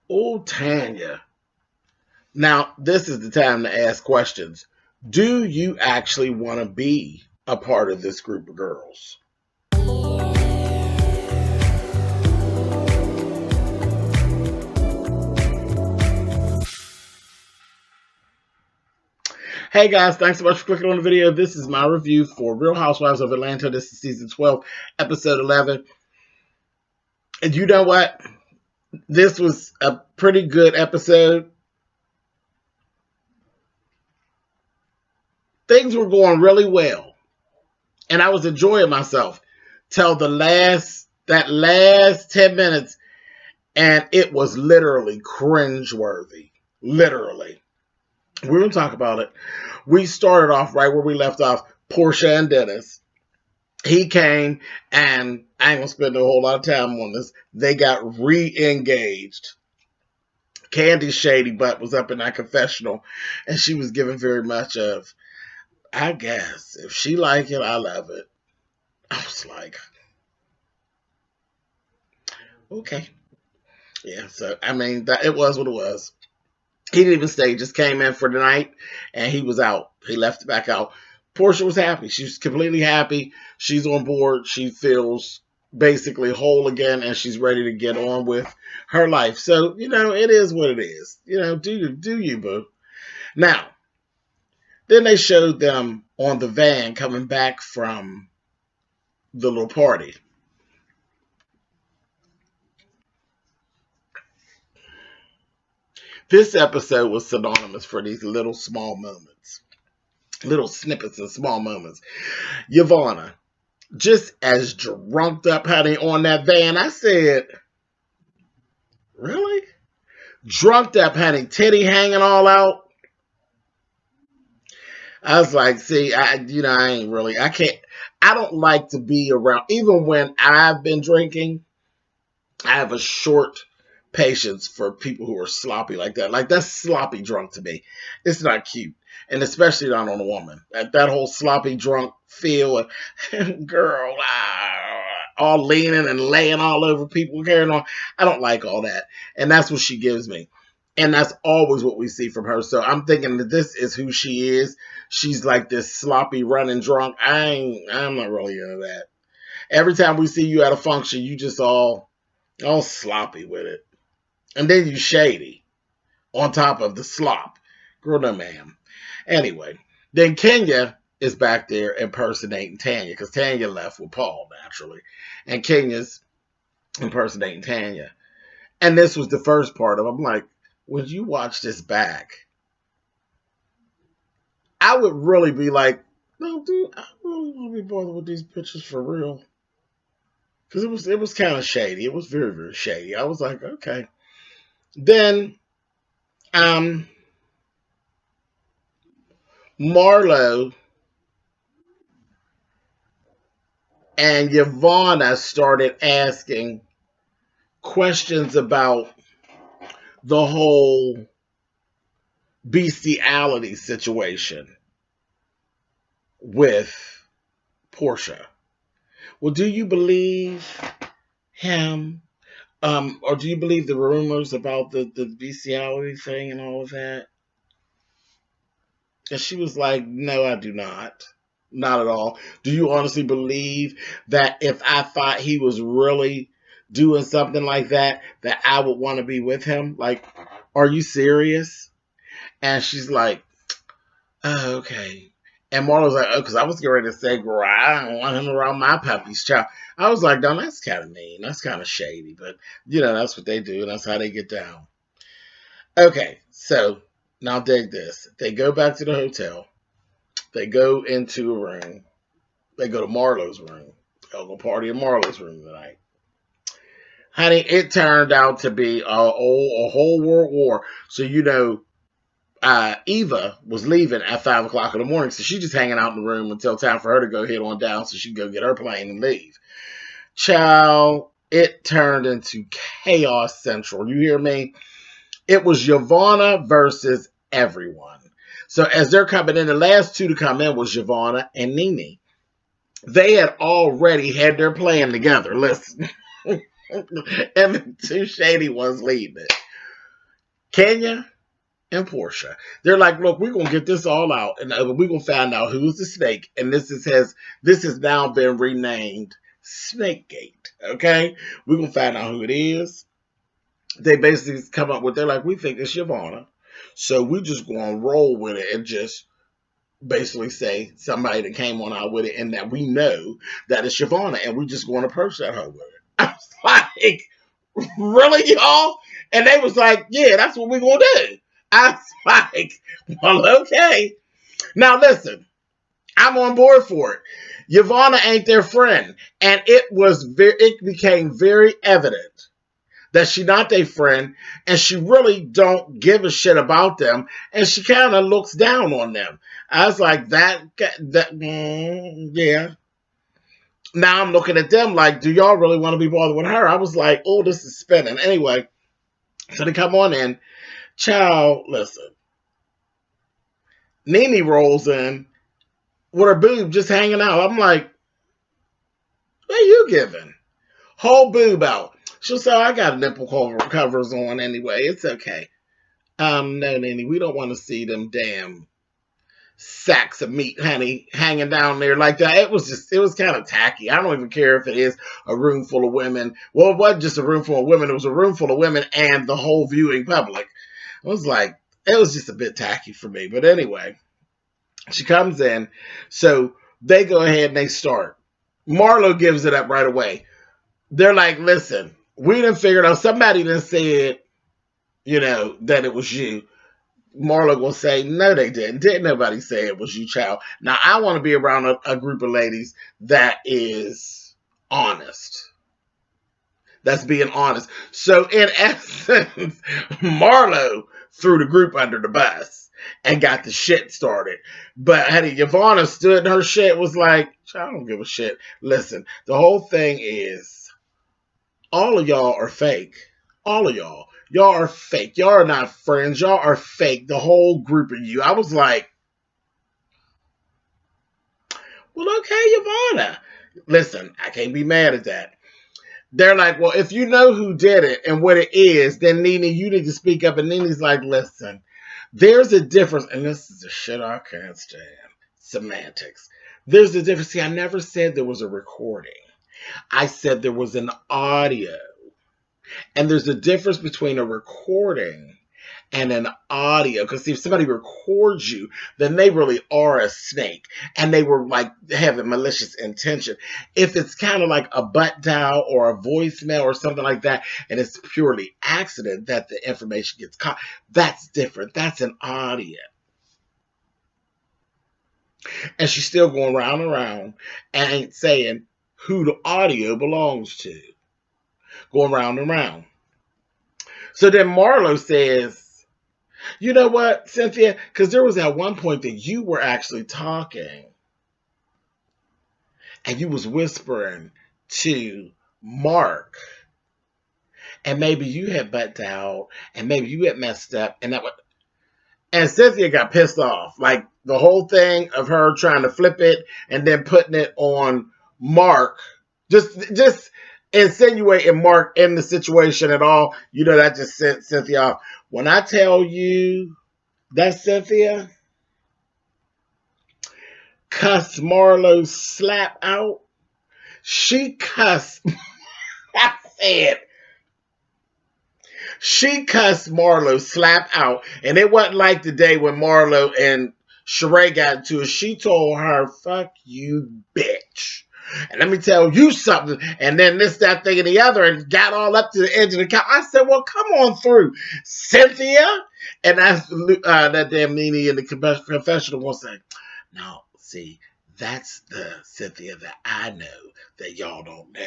Oh, Tanya. Now, this is the time to ask questions. Do you actually want to be a part of this group of girls? Hey guys, thanks so much for clicking on the video. This is my review for Real Housewives of Atlanta. This is season 12, episode 11. And you know what? This was a pretty good episode. Things were going really well. And I was enjoying myself till that last 10 minutes. And it was literally cringeworthy. Literally. We're going to talk about it. We started off right where we left off. Portia and Dennis. He came, and I ain't going to spend a whole lot of time on this. They got re-engaged. Candy's shady butt was up in that confessional, and she was giving very much of, I guess, if she like it, I love it. I was like, okay. Yeah, so, I mean, it was what it was. He didn't even stay, just came in for the night, and he was out. He left it back out. Portia was happy. She's completely happy. She's on board. She feels basically whole again, and she's ready to get on with her life. So, it is what it is. Do you, boo? Now, then they showed them on the van coming back from the little party. This episode was synonymous for these little small moments, little snippets of small moments. Yvonne, just as drunked up, honey, on that van. I said, really? Drunked up, honey, titty hanging all out. I was like, see, I ain't really, I don't like to be around, even when I've been drinking, I have a short patience for people who are sloppy like that. Like, that's sloppy drunk to me. It's not cute. And especially not on a woman. That whole sloppy drunk feel, girl, all leaning and laying all over people, carrying on. I don't like all that. And that's what she gives me. And that's always what we see from her. So I'm thinking that this is who she is. She's like this sloppy running drunk. I'm not really into that. Every time we see you at a function, you just all sloppy with it. And then you shady on top of the slop. Girl, no ma'am. Anyway, then Kenya is back there impersonating Tanya, because Tanya left with Paul, naturally. And Kenya's impersonating Tanya. And this was the first part of it. I'm like, when you watch this back, I would really be like, no, dude, I really want to be bothered with these pictures for real. Because it was kind of shady. It was very, very shady. I was like, okay. Then, Marlo and Yvonne started asking questions about the whole bestiality situation with Portia. Well, do you believe him? Or do you believe the rumors about the bestiality thing and all of that? And she was like, no, I do not. Not at all. Do you honestly believe that if I thought he was really doing something like that I would want to be with him? Like, are you serious? And she's like, oh, okay. And Marlo's like, oh, because I was getting ready to say, girl, I don't want him around my puppy's child. I was like, no, that's kind of mean. That's kind of shady. But, that's what they do. And that's how they get down. Okay, so now dig this. They go back to the hotel. They go into a room. They go to Marlo's room. They'll go party in Marlo's room tonight. Honey, it turned out to be a whole world war. So, Eva was leaving at 5 o'clock in the morning, so she's just hanging out in the room until time for her to go head on down so she can go get her plane and leave. Child, it turned into chaos central. You hear me? It was Yvonne versus everyone. So as they're coming in, the last two to come in was Yvonne and Nene. They had already had their plan together. Listen. And the two shady ones leading it. Kenya and Portia. They're like, look, we're gonna get this all out, and we're gonna find out who's the snake. And this has now been renamed Snakegate. Okay, we're gonna find out who it is. They basically come up with, they're like, we think it's Yvonne, so we're just gonna roll with it and just basically say somebody that came on out with it, and that we know that it's Yvonne, and we just going to approach that her with it. I was like, really, y'all? And they was like, yeah, that's what we're gonna do. I was like, well, okay. Now listen, I'm on board for it. Yvonne ain't their friend, and it became very evident that she not their friend, and she really don't give a shit about them, and she kind of looks down on them. I was like, yeah. Now I'm looking at them like, do y'all really want to be bothered with her? I was like, oh, this is spinning. Anyway, so they come on in. Child, listen. Nene rolls in with her boob just hanging out. I'm like, what are you giving? Whole boob out. She'll say, I got nipple covers on anyway. It's okay. No, Nene, we don't want to see them damn sacks of meat, honey, hanging down there like that. It was kind of tacky. I don't even care if it is a room full of women. Well, it wasn't just a room full of women. It was a room full of women and the whole viewing public. I was like, it was just a bit tacky for me. But anyway, she comes in. So they go ahead and they start. Marlo gives it up right away. They're like, listen, we done figured out, somebody done said, that it was you. Marlo will say, no, they didn't. Didn't nobody say it was you, child. Now, I want to be around a group of ladies that is honest. That's being honest. So, in essence, Marlo threw the group under the bus and got the shit started. But, honey, Yvonne stood in her shit, was like, I don't give a shit. Listen, the whole thing is, all of y'all are fake. All of y'all. Y'all are fake. Y'all are not friends. Y'all are fake. The whole group of you. I was like, well, okay, Yvonne. Listen, I can't be mad at that. They're like, well, if you know who did it and what it is, then Nene, you need to speak up. And Nene's like, listen, there's a difference. And this is the shit I can't stand. Semantics. There's a difference. See, I never said there was a recording. I said there was an audio. And there's a difference between a recording and an audio. Because if somebody records you, then they really are a snake. And they were like having malicious intention. If it's kind of like a butt dial or a voicemail or something like that, and it's purely accident that the information gets caught, that's different. That's an audio. And she's still going round and round and ain't saying who the audio belongs to. Going round and round. So then Marlo says, you know what, Cynthia? Because there was at one point that you were actually talking. And you was whispering to Mark. And maybe you had butt dialed. And maybe you had messed up. And Cynthia got pissed off. Like the whole thing of her trying to flip it and then putting it on Mark. Just insinuating Mark in the situation at all, that just sent Cynthia off. When I tell you that Cynthia cussed Marlo slap out, she cussed, I said, she cussed Marlo slap out. And it wasn't like the day when Marlo and Sheree got into it. She told her, fuck you, bitch. And let me tell you something. And then this, that, thing, and the other, and got all up to the edge of the couch. I said, well, come on through, Cynthia. And that's that damn Nene in the confessional will say, no, see, that's the Cynthia that I know that y'all don't know.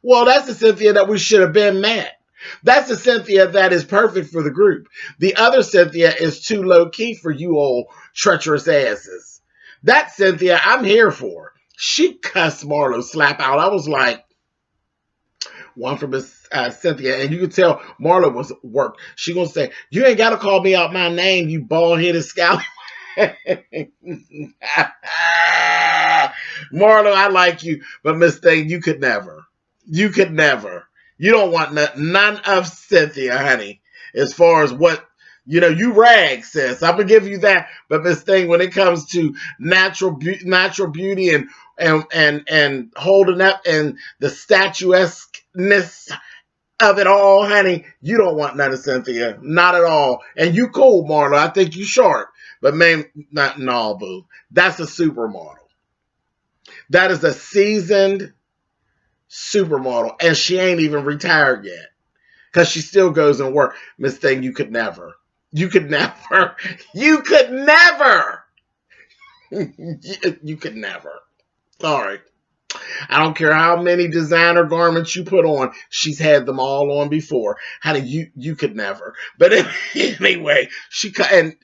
Well, that's the Cynthia that we should have been met. That's the Cynthia that is perfect for the group. The other Cynthia is too low-key for you old treacherous asses. That Cynthia I'm here for. She cussed Marlo slap out. I was like, one from Miss Cynthia, and you could tell Marlo was work. She gonna say, you ain't gotta call me out my name, you bald-headed scallywag. Marlo, I like you, but Miss Thing, you could never. You could never. You don't want none of Cynthia, honey. as far as what, you rag, sis. I'm going to give you that. But Miss Thing, when it comes to natural beauty and holding up and the statuesqueness of it all, honey, you don't want none of Cynthia. Not at all. And you cool, Marlo. I think you sharp. But man, no, boo. That's a supermodel. That is a seasoned supermodel. And she ain't even retired yet. Because she still goes and work. Miss Thing, you could never. You could never. You could never. You could never. Sorry. I don't care how many designer garments you put on. She's had them all on before. Honey, you could never. But anyway, and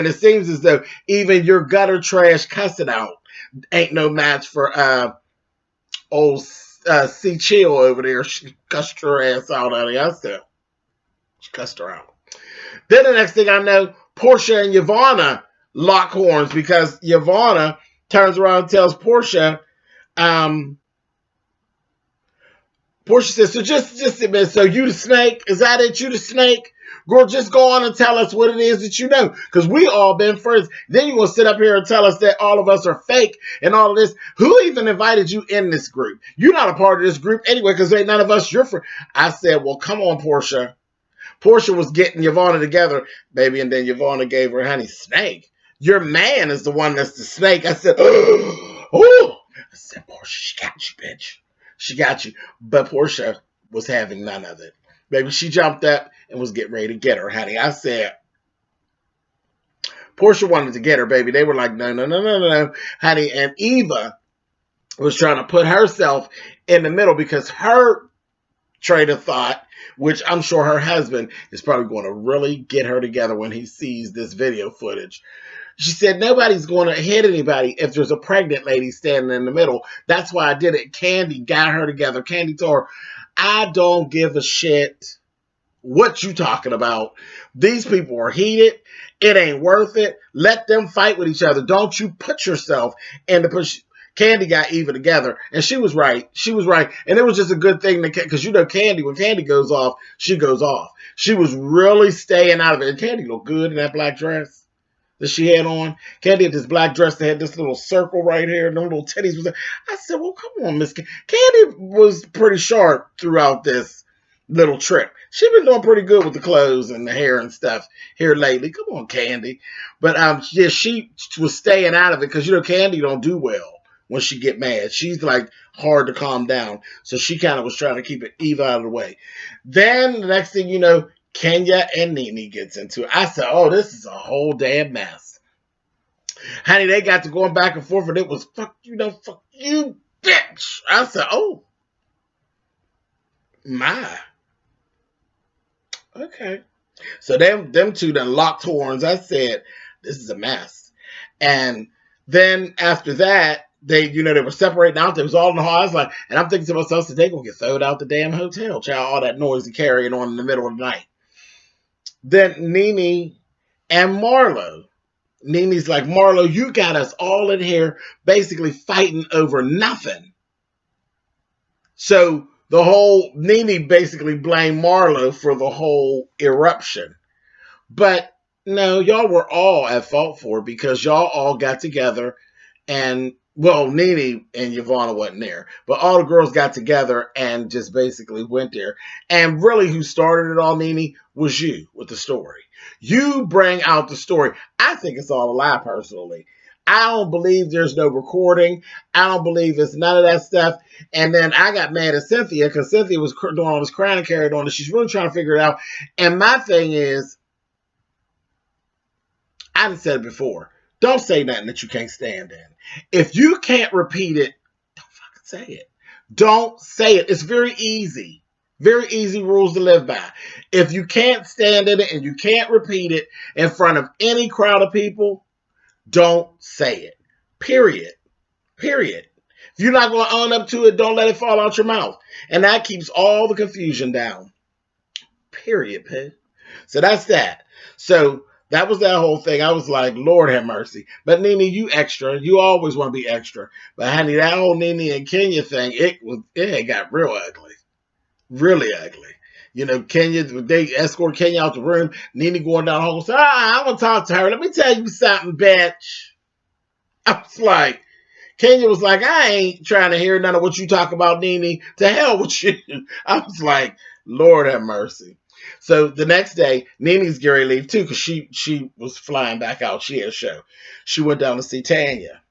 it seems as though even your gutter trash cussing out ain't no match for old C Chill over there. She cussed her ass out, honey. I said, she cussed her out. Then the next thing I know, Portia and Yvonne lock horns because Yvonne turns around and tells Portia, Portia says, so just admit, so you the snake? Is that it? You the snake? Girl, just go on and tell us what it is that you know. Because we all been friends. Then you're going to sit up here and tell us that all of us are fake and all of this. Who even invited you in this group? You're not a part of this group anyway because ain't none of us your friends. I said, well, come on, Portia. Portia was getting Yvonne together, baby, and then Yvonne gave her, honey, snake. Your man is the one that's the snake. I said, oh. I said, Portia, she got you, bitch. She got you. But Portia was having none of it. Baby, she jumped up and was getting ready to get her, honey. I said, Portia wanted to get her, baby. They were like, no, honey. And Eva was trying to put herself in the middle because her train of thought, which I'm sure her husband is probably going to really get her together when he sees this video footage. She said, nobody's going to hit anybody if there's a pregnant lady standing in the middle. That's why I did it. Candy got her together. Candy told her, I don't give a shit what you talking about. These people are heated. It ain't worth it. Let them fight with each other. Don't you put yourself in the push. Candy got Eva together, and she was right. She was right. And it was just a good thing because Candy, when Candy goes off, she goes off. She was really staying out of it. And Candy looked good in that black dress that she had on. Candy had this black dress that had this little circle right here, and them little titties was there. I said, well, come on, Miss Candy. Candy was pretty sharp throughout this little trip. She been doing pretty good with the clothes and the hair and stuff here lately. Come on, Candy. But yeah, she was staying out of it because Candy don't do well when she get mad. She's like hard to calm down. So she kind of was trying to keep it Eva out of the way. Then the next thing you know, Kenya and Nene gets into it. I said, oh, this is a whole damn mess. Honey, they got to going back and forth, and it was, fuck you, bitch. I said, oh, my. Okay. So them two done locked horns. I said, this is a mess. And then after that, they were separating out. They was all in the hall. I was like, and I'm thinking to myself, so they gonna get thrown out the damn hotel. Child, all that noise and carrying on in the middle of the night. Then Nene and Marlo. Nene's like, Marlo, you got us all in here basically fighting over nothing. So the whole Nene basically blamed Marlo for the whole eruption. But no, y'all were all at fault for it because y'all all got together and, well, Nene and Yvonne wasn't there, but all the girls got together and just basically went there. And really who started it all, Nene, was you with the story. You bring out the story. I think it's all a lie, personally. I don't believe there's no recording. I don't believe it's none of that stuff. And then I got mad at Cynthia because Cynthia was doing all this crying and carried on, and she's really trying to figure it out. And my thing is, I've said it before, don't say nothing that you can't stand in. If you can't repeat it, don't fucking say it. Don't say it. It's very easy. Very easy rules to live by. If you can't stand in it and you can't repeat it in front of any crowd of people, don't say it. Period. Period. If you're not going to own up to it, don't let it fall out your mouth. And that keeps all the confusion down. Period, Pig. So that's that. So that was that whole thing. I was like, Lord have mercy. But Nene, you extra. You always want to be extra. But honey, that whole Nene and Kenya thing, it got real ugly. Really ugly. Kenya, they escort Kenya out the room. Nene going down the hall and say, I want to talk to her. Let me tell you something, bitch. I was like, Kenya was like, I ain't trying to hear none of what you talk about, Nene. To hell with you. I was like, Lord have mercy. So the next day, Nene's Gary leave too, because she was flying back out. She had a show. She went down to see Tanya.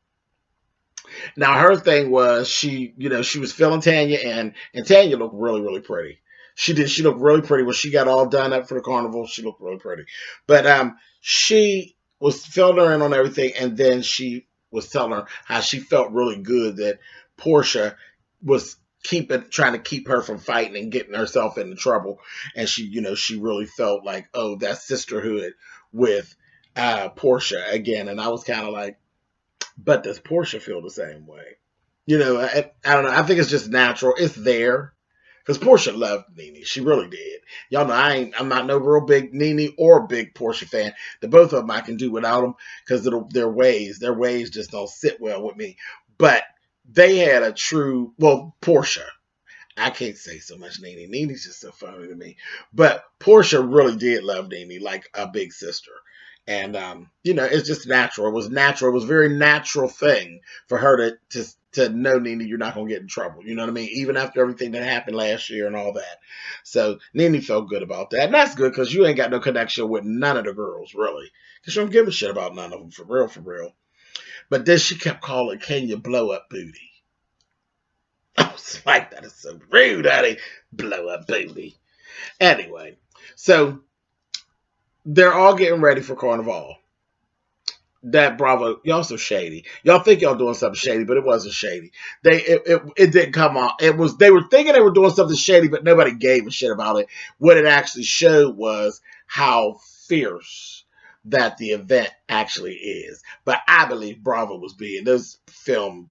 Now her thing was she was feeling Tanya, and Tanya looked really, really pretty. She did. She looked really pretty when she got all done up for the carnival. She looked really pretty. But she was filling her in on everything, and then she was telling her how she felt really good that Portia was trying to keep her from fighting and getting herself into trouble. And she really felt like, oh, that sisterhood with Portia again. And I was kind of like, but does Portia feel the same way? I don't know. I think it's just natural. It's there. Because Portia loved Nene. She really did. Y'all know I'm not no real big Nene or big Portia fan. The both of them I can do without them because their ways just don't sit well with me. But they had a true, Portia. I can't say so much Nene. Nene's just so funny to me. But Portia really did love Nene like a big sister. And, it's just natural. It was natural. It was a very natural thing for her to know, Nene, you're not going to get in trouble. You know what I mean? Even after everything that happened last year and all that. So Nene felt good about that. And that's good because you ain't got no connection with none of the girls, really. Because you don't give a shit about none of them, for real, for real. But then she kept calling Kenya blow up booty. I was like, that is so rude, honey. Blow up booty. Anyway, so they're all getting ready for Carnival. That Bravo, y'all so shady. Y'all think y'all doing something shady, but it wasn't shady. It didn't come on. They were thinking they were doing something shady, but nobody gave a shit about it. What it actually showed was how fierce that the event actually is. But I believe Bravo was being those film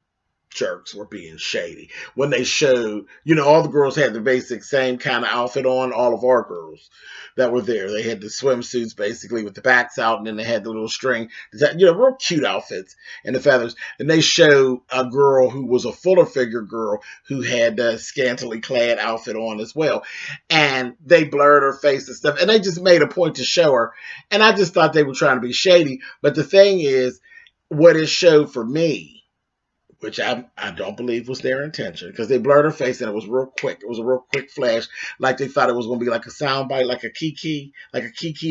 jerks were being shady when they showed, all the girls had the basic same kind of outfit on. All of our girls that were there, they had the swimsuits basically with the backs out, and then they had the little string, real cute outfits and the feathers. And they showed a girl who was a fuller figure girl who had a scantily clad outfit on as well, and they blurred her face and stuff, and they just made a point to show her. And I just thought they were trying to be shady. But the thing is, what it showed for me, which I don't believe was their intention, because they blurred her face and it was real quick. It was a real quick flash, like they thought it was going to be like a sound bite, like a kiki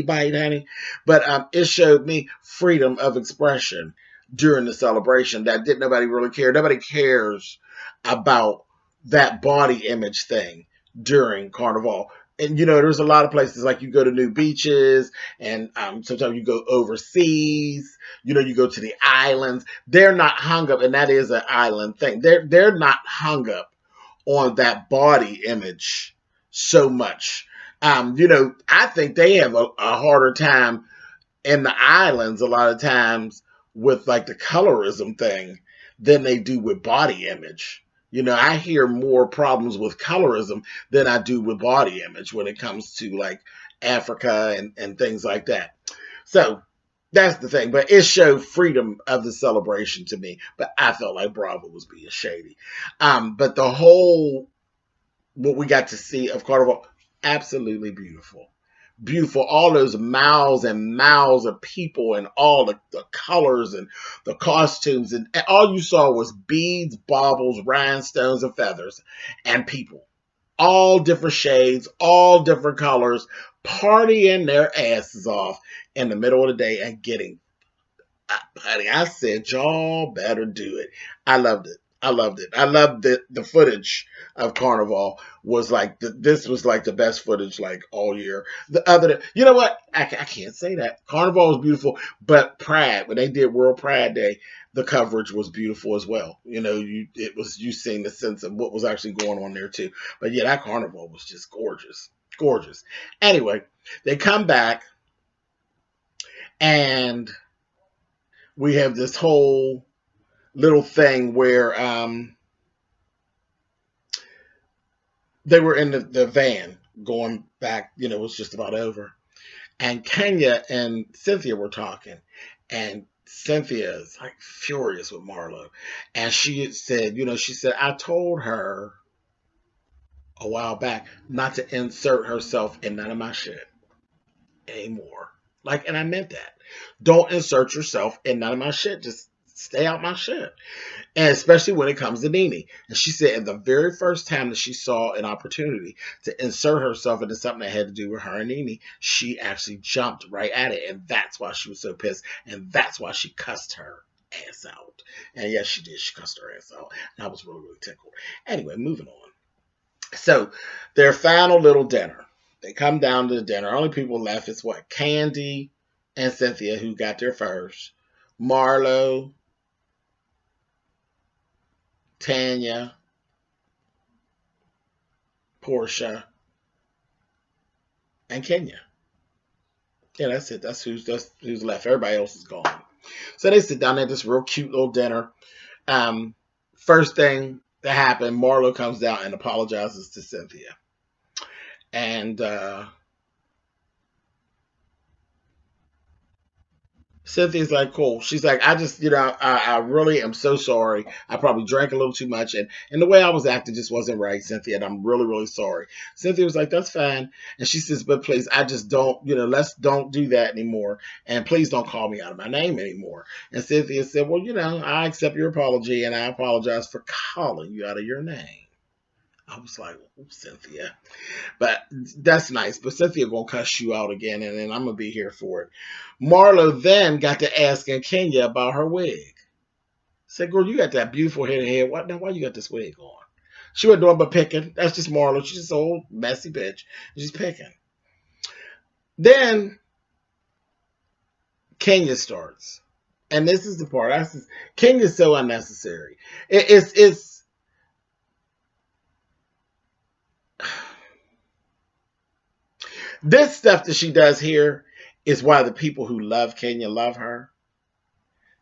bite, honey. But it showed me freedom of expression during the celebration that didn't nobody really care. Nobody cares about that body image thing during Carnival. And there's a lot of places, like you go to new beaches, and sometimes you go overseas. You go to the islands. They're not hung up, and that is an island thing. They're not hung up on that body image so much. I think they have a harder time in the islands a lot of times with like the colorism thing than they do with body image. I hear more problems with colorism than I do with body image when it comes to like Africa and things like that. So that's the thing. But it showed freedom of the celebration to me. But I felt like Bravo was being shady. But the whole, what we got to see of Carnival, absolutely beautiful. Beautiful. All those miles and miles of people and all the colors and the costumes. And all you saw was beads, baubles, rhinestones, and feathers and people. All different shades, all different colors, partying their asses off in the middle of the day and getting, honey, I said, y'all better do it. I loved it. I loved it. I loved the footage of Carnival was like, this was like the best footage like all year. The other, you know what? I can't say that. Carnival was beautiful, but Pride, when they did World Pride Day, the coverage was beautiful as well. You seeing the sense of what was actually going on there too. But yeah, that Carnival was just gorgeous. Gorgeous. Anyway, they come back and we have this whole little thing where they were in the van going back, it was just about over. And Kenya and Cynthia were talking. And Cynthia is like furious with Marlo. And she said, I told her a while back not to insert herself in none of my shit anymore. Like, and I meant that. Don't insert yourself in none of my shit. Just stay out my shit. And especially when it comes to Nene. And she said, the very first time that she saw an opportunity to insert herself into something that had to do with her and Nene, she actually jumped right at it. And that's why she was so pissed. And that's why she cussed her ass out. And yes, she did. She cussed her ass out. And I was really, really tickled. Anyway, moving on. So their final little dinner. They come down to the dinner. Only people left is what? Candy and Cynthia, who got there first. Marlo, Tanya, Portia, and Kenya. Yeah, that's it. That's who's left. Everybody else is gone. So they sit down at this real cute little dinner. First thing that happened, Marlo comes down and apologizes to Cynthia. And Cynthia's like, cool. She's like, I just, I really am so sorry. I probably drank a little too much. And the way I was acting just wasn't right, Cynthia. And I'm really, really sorry. Cynthia was like, that's fine. And she says, but please, I just don't, let's don't do that anymore. And please don't call me out of my name anymore. And Cynthia said, well, I accept your apology and I apologize for calling you out of your name. I was like, oh, Cynthia. But that's nice. But Cynthia gonna cuss you out again, and then I'm gonna be here for it. Marlo then got to asking Kenya about her wig. Said, girl, you got that beautiful head of hair. Why you got this wig on? She wasn't doing but picking. That's just Marlo. She's just an old messy bitch. She's picking. Then Kenya starts. And this is the part. Kenya's so unnecessary. It's this stuff that she does here is why the people who love Kenya love her.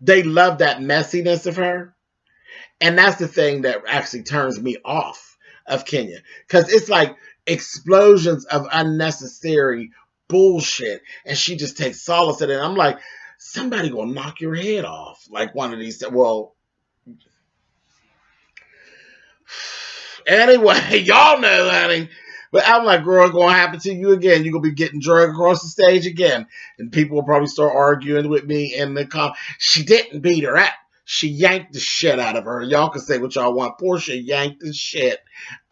They love that messiness of her. And that's the thing that actually turns me off of Kenya. Because it's like explosions of unnecessary bullshit. And she just takes solace in it. And I'm like, somebody gonna knock your head off. Like one of these. Well, anyway, y'all know, honey. But I'm like, girl, it's going to happen to you again. You're going to be getting dragged across the stage again. And people will probably start arguing with me in the car. She didn't beat her up. She yanked the shit out of her. Y'all can say what y'all want. Portia yanked the shit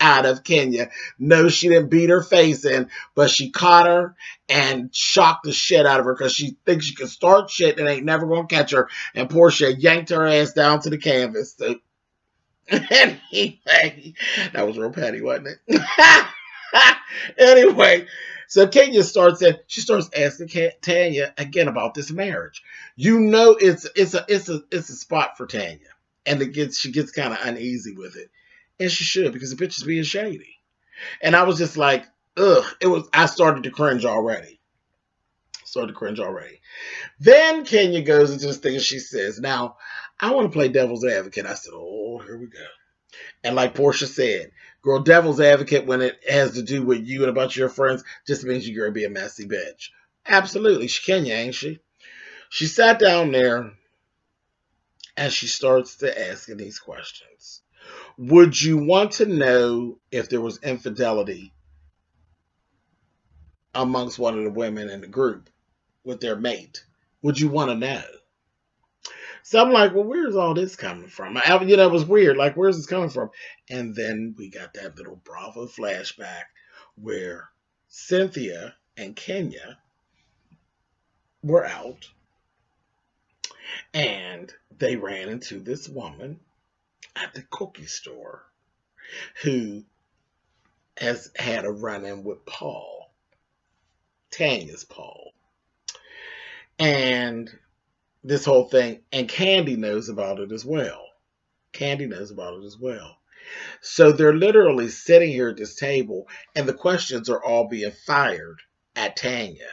out of Kenya. No, she didn't beat her face in, but she caught her and shocked the shit out of her because she thinks she can start shit and ain't never going to catch her. And Portia yanked her ass down to the canvas. So, anyway, that was real petty, wasn't it? Anyway, so Kenya starts asking Tanya again about this marriage. It's a spot for Tanya, and she gets kind of uneasy with it, and she should because the bitch is being shady. And I was just like, ugh. I started to cringe already. Then Kenya goes into this thing and she says, "Now I want to play devil's advocate." I said, "Oh, here we go." And like Portia said, girl, devil's advocate when it has to do with you and about your friends just means you're going to be a messy bitch. Absolutely. She Kenya, ain't she? She sat down there and she starts to asking these questions. Would you want to know if there was infidelity amongst one of the women in the group with their mate? Would you want to know? So I'm like, well, where's all this coming from? It was weird. Like, where's this coming from? And then we got that little Bravo flashback where Cynthia and Kenya were out and they ran into this woman at the cookie store who has had a run-in with Paul, Tanya's Paul. And this whole thing, and Candy knows about it as well. So they're literally sitting here at this table, and the questions are all being fired at Tanya.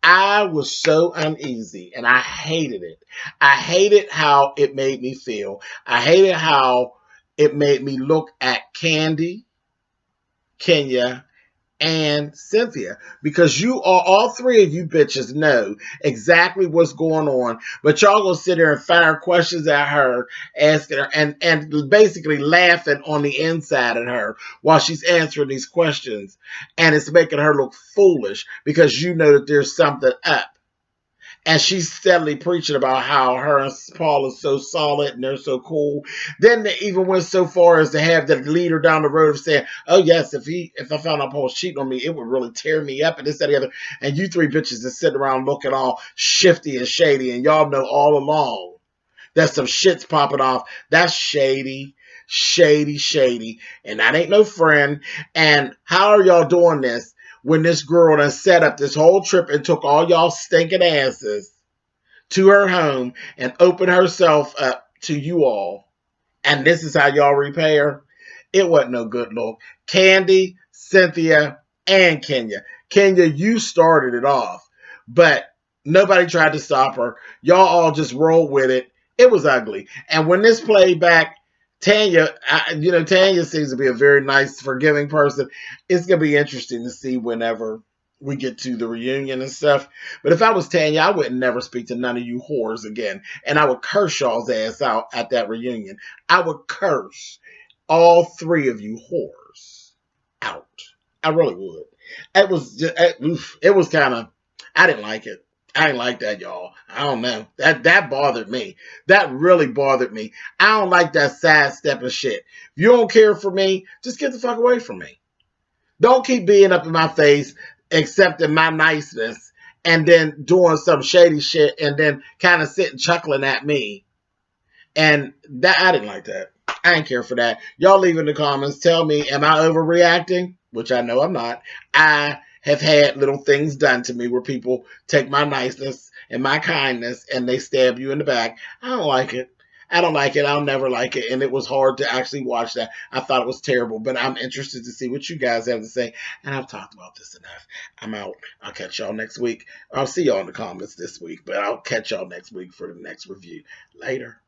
I was so uneasy, and I hated it. I hated how it made me feel. I hated how it made me look at Candy, Kenya, and Cynthia, because you all three of you bitches know exactly what's going on, but y'all gonna sit there and fire questions at her, asking her, and basically laughing on the inside at her while she's answering these questions, and it's making her look foolish because you know that there's something up. And she's steadily preaching about how her and Paul is so solid and they're so cool. Then they even went so far as to have the leader down the road of saying, "Oh yes, if I found out Paul was cheating on me, it would really tear me up," and this, that, and the other. And you three bitches are sitting around looking all shifty and shady, and y'all know all along that some shit's popping off. That's shady, shady, shady, and that ain't no friend. And how are y'all doing this when this girl done set up this whole trip and took all y'all stinking asses to her home and opened herself up to you all? And this is how y'all repay her? It wasn't no good look. Candy, Cynthia, and Kenya. Kenya, you started it off, but nobody tried to stop her. Y'all all just rolled with it. It was ugly. And when this played back, Tanya, Tanya seems to be a very nice, forgiving person. It's going to be interesting to see whenever we get to the reunion and stuff. But if I was Tanya, I would never speak to none of you whores again. And I would curse y'all's ass out at that reunion. I would curse all three of you whores out. I really would. It was just, it was kind of, I didn't like it. I ain't like that, y'all. I don't know. That bothered me. That really bothered me. I don't like that sidestepping shit. If you don't care for me, just get the fuck away from me. Don't keep being up in my face, accepting my niceness, and then doing some shady shit, and then kind of sitting chuckling at me. And that, I didn't like that. I ain't care for that. Y'all leave in the comments. Tell me, am I overreacting? Which I know I'm not. I have had little things done to me where people take my niceness and my kindness and they stab you in the back. I don't like it. I don't like it. I'll never like it. And it was hard to actually watch that. I thought it was terrible, but I'm interested to see what you guys have to say. And I've talked about this enough. I'm out. I'll catch y'all next week. I'll see y'all in the comments this week, but I'll catch y'all next week for the next review. Later.